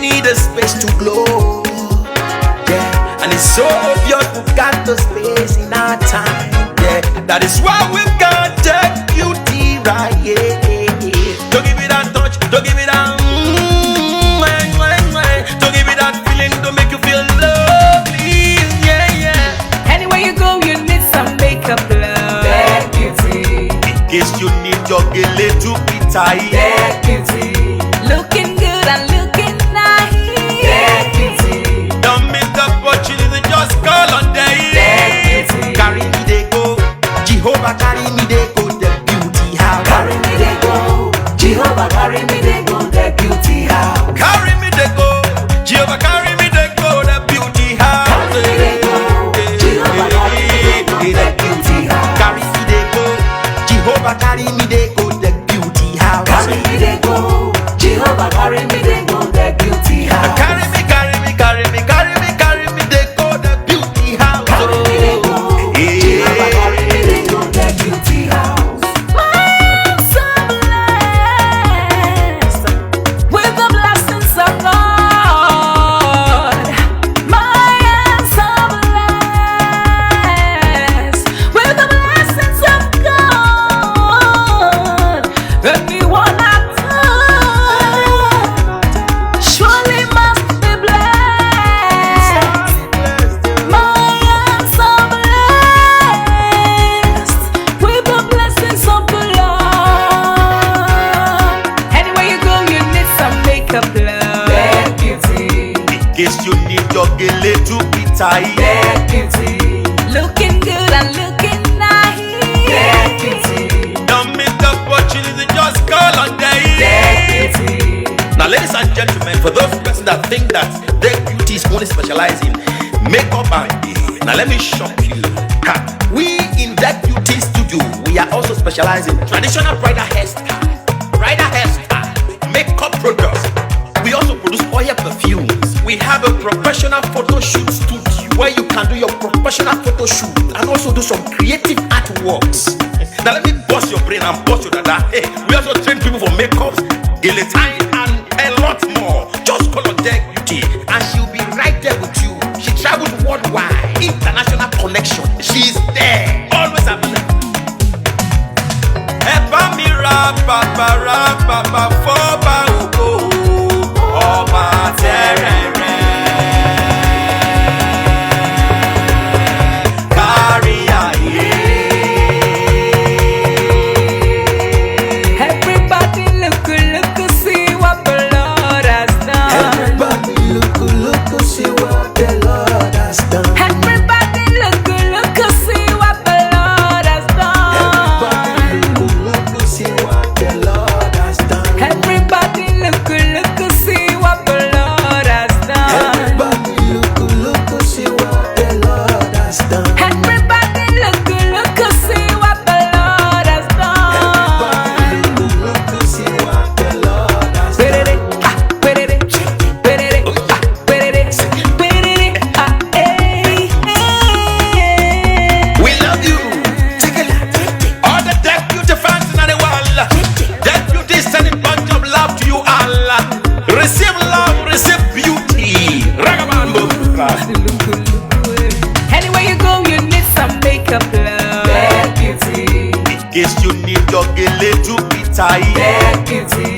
need a space to glow. Yeah, and it's so obvious we've got the space in our time. Yeah, that is why we've got Deg Beauty right here. Don't give it that touch, don't give it that don't give it that feeling, don't make you feel lovely. Yeah, yeah. Anywhere you go, you need some makeup, love. Deg Beauty. In case you need your Gele to be tight. Deg Beauty. Looking good and looking nice. Deg Beauty. Don't miss the opportunity, just call on Deg. Deg Beauty. Carry me they go, Jehovah carry me they go, Deg Beauty house. Carry me they go, Jehovah carry me they go, Deg Beauty house. Carry me they go, Jehovah carry me they go, Deg Beauty house. Carry me they go, Jehovah carry me they go, Deg Beauty house. Carry me they go, Jehovah carry me they go, Deg Beauty house. Carry me they go, Jehovah carry me they go, Deg Beauty house. Carry me, carry me, carry me, carry me, carry me they go, Deg Beauty house. Carry me they go, Jehovah carry me they go, Deg Beauty house. I'm so blessed with the blessings of God. My hands are blessed with the blessings of God. Anyone I touch surely must be blessed. My hands are blessed with the blessings of the Lord. Anywhere you go, you need some makeup, love. Deg Beauty. In case you need your Gele to be tight. Deg Beauty. Looking good and looking nice. Deg Beauty. Don't miss the opportunity, just call on Deg. Deg Beauty. Now, ladies and gentlemen, for those persons that think that Deg Beauty is only specializing in makeup and hair, now let me shock you. Ha. We in Deg Beauty studio, we are also specializing in traditional bridal hairstyle, makeup products. We also produce oil perfumes. We have a professional photo shoot studio where you can do your professional photo shoot and also do some creative artworks. Now let me bust your brain and bust your dada. Hey, we also train people for makeups, Gele time, and a lot more. Just call on Deg Beauty and she'll be right there with you. She travels worldwide, international connection. She's there, always available. Eba mi ra papa foba ogo ọba terere kárí ayé. Everybody look, see what the Lord has done. Everybody look, see what the Lord has done. Everybody look, see what the Lord has done. Everybody look, see what the Lord has done. Everybody look, see what the Lord has done. Everybody look, see what the Lord has done. Everybody look, see what the Lord has done. Look, see what the Lord has done. We love you. All the Deg Beauty fans in the world. Deg Beauty is sending bunch of love to you all. Receive love, receive beauty. Ragabambo. Anywhere you go, you need some makeup, love. Deg Beauty. In case you need your Gele to be tight. Deg Beauty.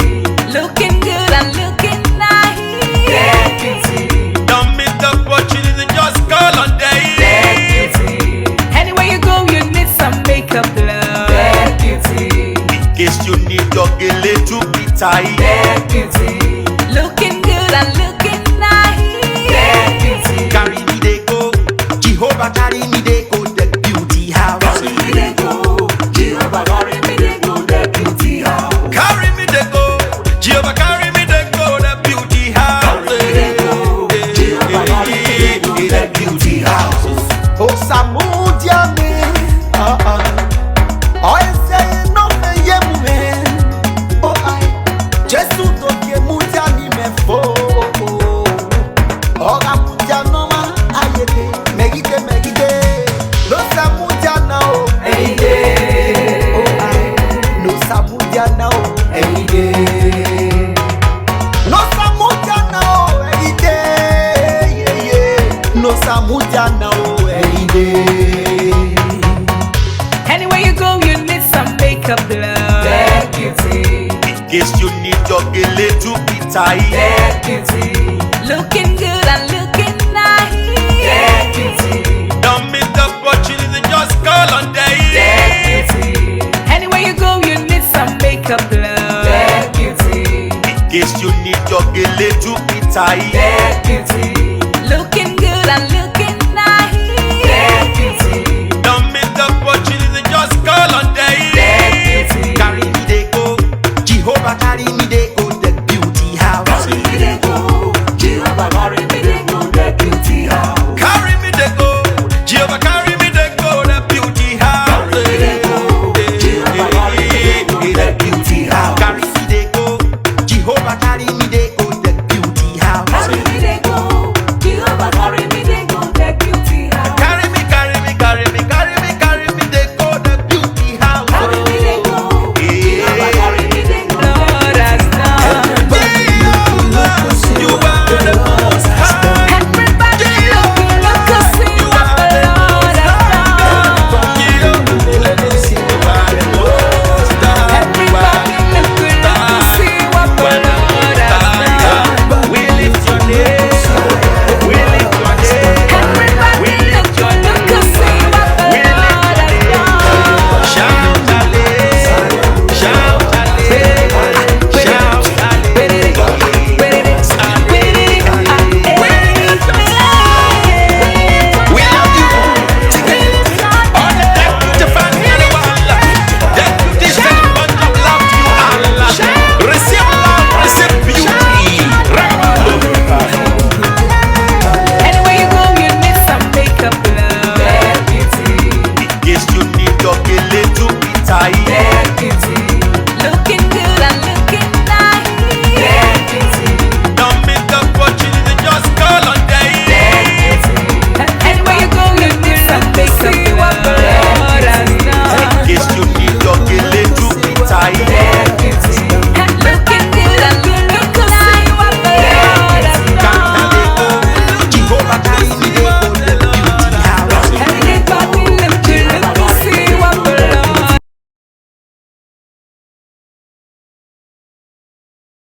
Looking good and looking nice. Deg Beauty. Don't miss the opportunity, just call on Deg. Deg Beauty. Anywhere you go, you need some makeup, love. Deg Beauty. In case you need your Gele to be tight. Deg Beauty. Looking good and looking nice. Deg Beauty. Carry me they go, Jehovah carry me they go, Deg Beauty house. Carry me they go, Jehovah carry me they go, Deg Beauty house. Carry me they go, Jehovah carry me they go, Deg Beauty house. Carry me they go, Jehovah carry me they go, Deg Beauty house. Oh Samudia me, oh say no me ye me, oh I just to ke mudia ni me fo, oh ga mudia no ma ayete, megide, no Samudia now, Any day, oh I no Samudia now, any day. no Samudia now. Mujana, any day. Anywhere you go, you need some makeup, love. Deg Beauty. In case you need your Gele to be tight. Deg Beauty. Looking good and looking nice. Deg Beauty. Don't miss the opportunity, just call on Deg. Deg Beauty. Anywhere you go, you need some makeup, love. Deg Beauty. In case you need your Gele to be tight. Deg